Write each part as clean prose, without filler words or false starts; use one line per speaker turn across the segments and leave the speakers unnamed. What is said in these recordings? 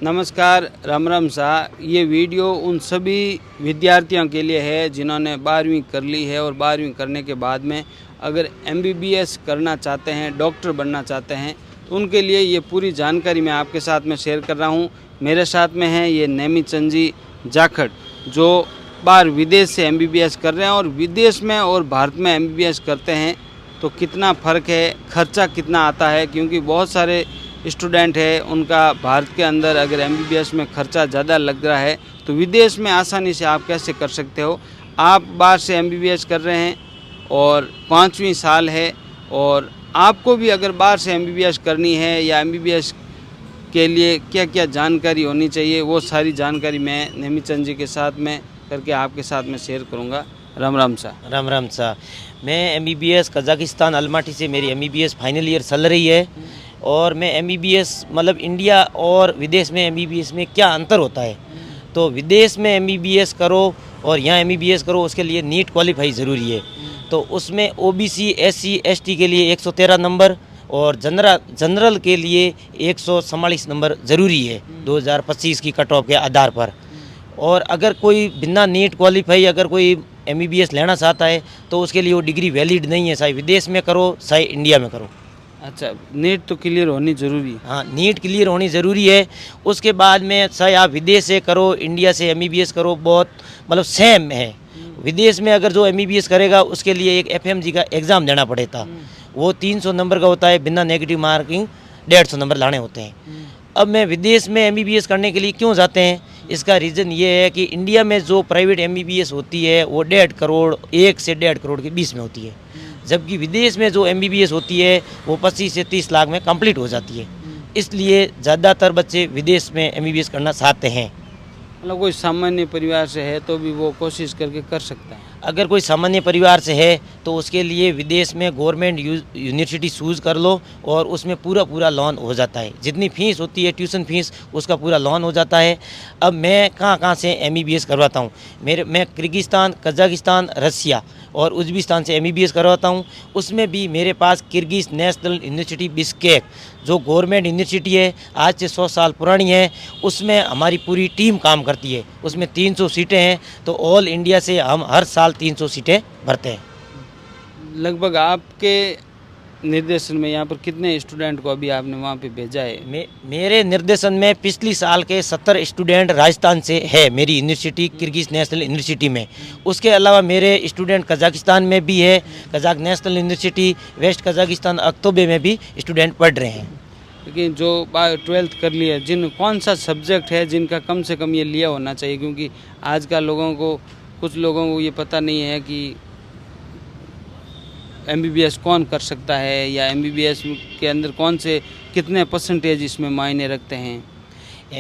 नमस्कार, राम राम साहब। ये वीडियो उन सभी विद्यार्थियों के लिए है जिन्होंने 12वीं कर ली है और 12वीं करने के बाद में अगर MBBS करना चाहते हैं, डॉक्टर बनना चाहते हैं, तो उनके लिए ये पूरी जानकारी मैं आपके साथ में शेयर कर रहा हूँ। मेरे साथ में हैं ये नेमीचंद जी जाखड़, जो बाहर विदेश से MBBS कर रहे हैं। और विदेश में और भारत में MBBS करते हैं तो कितना फ़र्क है, खर्चा कितना आता है, क्योंकि बहुत सारे स्टूडेंट है उनका भारत के अंदर अगर MBBS में ख़र्चा ज़्यादा लग रहा है तो विदेश में आसानी से आप कैसे कर सकते हो। आप बाहर से MBBS कर रहे हैं और 5वीं साल है, और आपको भी अगर बाहर से MBBS करनी है या MBBS के लिए क्या क्या जानकारी होनी चाहिए, वो सारी जानकारी मैं नेमीचंद जी के साथ में करके आपके साथ में शेयर करूँगा। राम राम सा।
राम राम सा। मैं MBBS कजाकिस्तान अलमाटी से मेरी MBBS फाइनल ईयर चल रही है। और मैं MBBS मतलब इंडिया और विदेश में MBBS में क्या अंतर होता है, तो विदेश में MBBS करो और यहाँ MBBS करो, उसके लिए नीट क्वालिफाई ज़रूरी है। तो उसमें OBC SC ST के लिए 113 नंबर और जनरल के लिए 144 नंबर ज़रूरी है 2025 की कट ऑफ के आधार पर। और अगर कोई बिना नीट क्वालिफाई अगर कोई MBBS लेना चाहता है तो उसके लिए वो डिग्री वैलिड नहीं है, चाहे विदेश में करो चाहे इंडिया में करो।
अच्छा, नीट तो क्लियर होनी ज़रूरी है।
हाँ, नीट क्लियर होनी ज़रूरी है। उसके बाद में चाहे आप विदेश से करो इंडिया से MBBS करो, बहुत मतलब सेम है। विदेश में अगर जो MBBS करेगा उसके लिए एक FMG का एग्ज़ाम देना पड़ेगा, वो 300 नंबर का होता है, बिना नेगेटिव मार्किंग 150 नंबर लाने होते हैं। अब मैं विदेश में MBBS करने के लिए क्यों जाते हैं, इसका रीज़न ये है कि इंडिया में जो प्राइवेट MBBS होती है वो 1.5 करोड़ 1 से 1.5 करोड़ के बीच में होती है, जबकि विदेश में जो MBBS होती है वो 25 से 30 लाख में कंप्लीट हो जाती है। इसलिए ज़्यादातर बच्चे विदेश में MBBS करना चाहते हैं।
मतलब कोई सामान्य परिवार से है तो भी वो कोशिश करके कर सकता है।
अगर कोई सामान्य परिवार से है तो उसके लिए विदेश में गवर्नमेंट यूनिवर्सिटी चूज़ कर लो और उसमें पूरा लोन हो जाता है। जितनी फ़ीस होती है ट्यूशन फ़ीस उसका पूरा लोन हो जाता है। अब मैं कहाँ से MBBS करवाता हूँ, मैं किर्गिस्तान, कजाकिस्तान, रसिया और उज़्बेकिस्तान से MBBS करवाता हूँ। उसमें भी मेरे पास किर्गिज़ नेशनल यूनिवर्सिटी बिश्केक जो गवर्नमेंट यूनिवर्सिटी है, आज से 100 साल पुरानी है, उसमें हमारी पूरी टीम काम करती है। उसमें 300 सीटें हैं, तो ऑल इंडिया से हम हर साल 300 सीटें भरते हैं।
लगभग आपके निर्देशन में यहाँ पर कितने स्टूडेंट को अभी आपने वहाँ पे भेजा है?
मेरे निर्देशन में पिछली साल के 70 स्टूडेंट राजस्थान से है मेरी यूनिवर्सिटी किर्गिज़ नेशनल यूनिवर्सिटी में। उसके अलावा मेरे स्टूडेंट कजाकिस्तान में भी है, Kazakh National University West Kazakhstan Aktobe में भी स्टूडेंट पढ़ रहे हैं।
लेकिन जो 12th कर लिया, कौन सा सब्जेक्ट है जिनका कम से कम ये लिया होना चाहिए, क्योंकि आजकल कुछ लोगों को ये पता नहीं है कि MBBS कौन कर सकता है या MBBS के अंदर कितने % इसमें मायने रखते हैं।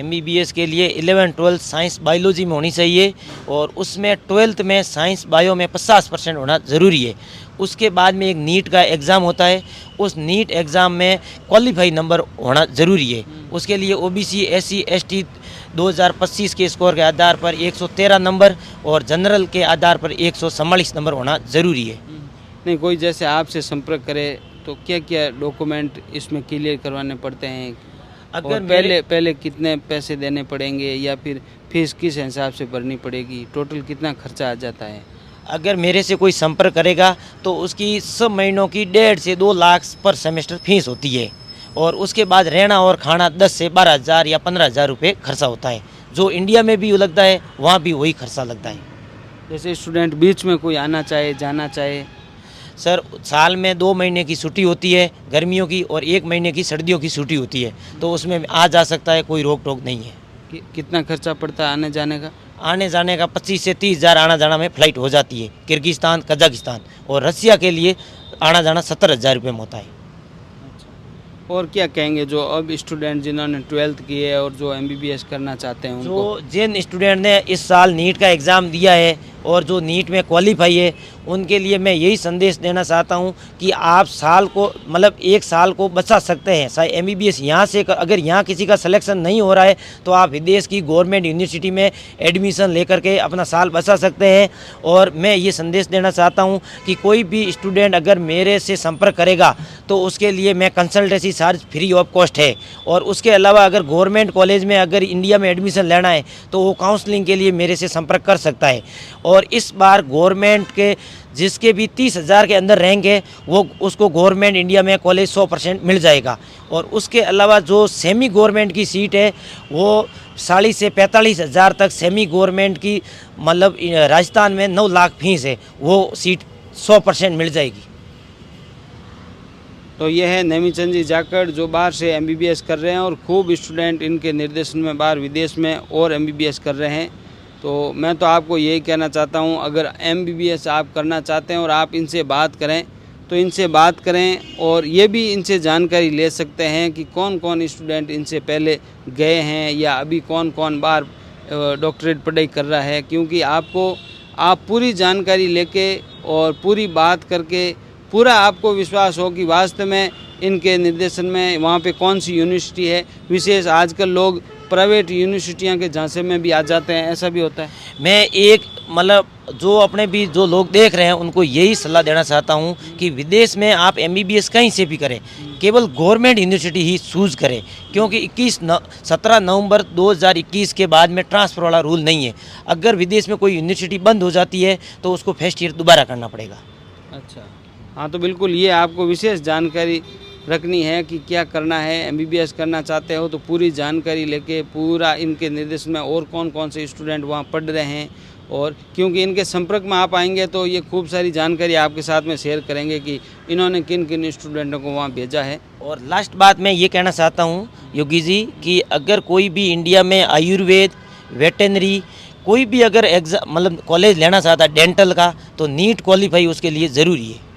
MBBS के लिए 11-12 साइंस बायोलॉजी में होनी चाहिए और उसमें 12th में साइंस बायो में 50% होना ज़रूरी है। उसके बाद में एक नीट का एग्ज़ाम होता है, उस नीट एग्ज़ाम में क्वालिफाई नंबर होना ज़रूरी है। उसके लिए OBC SC ST 2025 के स्कोर के आधार पर 113 नंबर और जनरल के आधार पर 144 नंबर होना ज़रूरी है।
नहीं, कोई जैसे आपसे संपर्क करे तो क्या क्या डॉक्यूमेंट इसमें क्लियर करवाने पड़ते हैं? अगर पहले कितने पैसे देने पड़ेंगे या फिर फीस किस हिसाब से भरनी पड़ेगी, टोटल कितना खर्चा आ जाता है?
अगर मेरे से कोई संपर्क करेगा तो उसकी सब महीनों की 1.5 से 2 लाख पर सेमेस्टर फीस होती है और उसके बाद रहना और खाना 10 से 12 हज़ार या 15 हज़ार रुपये खर्चा होता है। जो इंडिया में भी लगता है वहाँ भी वही खर्चा लगता है।
जैसे स्टूडेंट बीच में कोई आना चाहे, जाना चाहे?
सर, साल में 2 महीने की छुट्टी होती है गर्मियों की और 1 महीने की सर्दियों की छुट्टी होती है, तो उसमें आ जा सकता है, कोई रोक टोक नहीं है।
कितना खर्चा पड़ता है आने जाने का?
आने जाने का 25 से 30 हज़ार आना जाना में फ़्लाइट हो जाती है। किर्गिस्तान, कजाकिस्तान और रसिया के लिए आना जाना 70 हज़ार रुपये में होता है।
और क्या कहेंगे जो अब स्टूडेंट जिन्होंने 12th की है और जो MBBS करना चाहते हैं उनको?
जो जिन स्टूडेंट ने इस साल नीट का एग्ज़ाम दिया है और जो नीट में क्वालिफाई है उनके लिए मैं यही संदेश देना चाहता हूं कि आप साल को मतलब एक साल को बचा सकते हैं। चाहे एमबीबीएस यहाँ से अगर यहाँ किसी का सिलेक्शन नहीं हो रहा है तो आप विदेश की गवर्नमेंट यूनिवर्सिटी में एडमिशन लेकर के अपना साल बचा सकते हैं। और मैं ये संदेश देना चाहता हूँ कि कोई भी स्टूडेंट अगर मेरे से संपर्क करेगा तो उसके लिए मैं consultancy charge free of cost है। और उसके अलावा अगर गवर्नमेंट कॉलेज में अगर इंडिया में एडमिशन लेना है तो वो काउंसलिंग के लिए मेरे से संपर्क कर सकता है। और इस बार गवर्नमेंट के जिसके भी 30,000 के अंदर रैंक है वो उसको गवर्नमेंट इंडिया में कॉलेज 100% मिल जाएगा। और उसके अलावा जो सेमी गवर्नमेंट की सीट है वो 40 से 45,000 तक सेमी गवर्नमेंट की मतलब राजस्थान में 9 लाख फीस है, वो सीट 100% मिल जाएगी।
तो ये है नेमीचंद जी जाखड़ जो बाहर से एमबीबीएस कर रहे हैं और खूब स्टूडेंट इनके निर्देशन में बाहर विदेश में और एमबीबीएस कर रहे हैं। तो मैं तो आपको यही कहना चाहता हूँ, अगर एमबीबीएस आप करना चाहते हैं और आप इनसे बात करें तो इनसे बात करें और ये भी इनसे जानकारी ले सकते हैं कि कौन कौन स्टूडेंट इनसे पहले गए हैं या अभी कौन कौन बाहर डॉक्टरेट पढ़ाई कर रहा है। क्योंकि आप पूरी जानकारी लेके और पूरी बात करके पूरा आपको विश्वास हो कि वास्तव में इनके निर्देशन में वहाँ पे कौन सी यूनिवर्सिटी है। विशेष आजकल लोग प्राइवेट यूनिवर्सिटियाँ के झांसे में भी आ जाते हैं, ऐसा भी होता है।
मैं एक मतलब जो अपने भी जो लोग देख रहे हैं उनको यही सलाह देना चाहता हूं कि विदेश में आप एमबीबीएस कहीं से भी करें, केवल गवर्नमेंट यूनिवर्सिटी ही चूज़ करें। क्योंकि 17 नवंबर 2021 के बाद में ट्रांसफ़र वाला रूल नहीं है। अगर विदेश में कोई यूनिवर्सिटी बंद हो जाती है तो उसको फर्स्ट ईयर दोबारा करना पड़ेगा।
अच्छा, हाँ, तो बिल्कुल ये आपको विशेष जानकारी रखनी है कि क्या करना है। एमबीबीएस करना चाहते हो तो पूरी जानकारी लेके पूरा इनके निर्देशन में और कौन कौन से स्टूडेंट वहाँ पढ़ रहे हैं, और क्योंकि इनके संपर्क में आप आएंगे तो ये खूब सारी जानकारी आपके साथ में शेयर करेंगे कि इन्होंने किन किन स्टूडेंटों को वहाँ भेजा है।
और लास्ट बात मैं ये कहना चाहता हूँ योगी जी कि अगर कोई भी इंडिया में आयुर्वेद, वेटनरी कोई भी अगर एग्जाम मतलब कॉलेज लेना चाहता है डेंटल का तो नीट क्वालिफाई उसके लिए ज़रूरी है।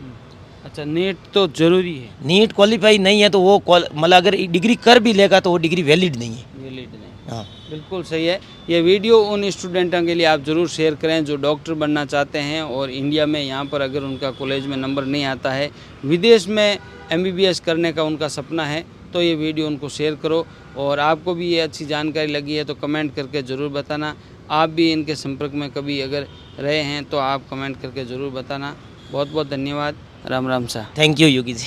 अच्छा, नीट तो ज़रूरी है।
नीट क्वालिफाई नहीं है तो वो मतलब अगर डिग्री कर भी लेगा तो वो डिग्री वैलिड नहीं है।
वैलिड नहीं।
हाँ,
बिल्कुल सही है। ये वीडियो उन स्टूडेंटों के लिए आप ज़रूर शेयर करें जो डॉक्टर बनना चाहते हैं और इंडिया में यहाँ पर अगर उनका कॉलेज में नंबर नहीं आता है, विदेश में एमबीबीएस करने का उनका सपना है, तो ये वीडियो उनको शेयर करो। और आपको भी ये अच्छी जानकारी लगी है तो कमेंट करके ज़रूर बताना। आप भी इनके संपर्क में कभी अगर रहे हैं तो आप कमेंट करके ज़रूर बताना। बहुत बहुत धन्यवाद। राम राम सा।
Thank you Yogi ji.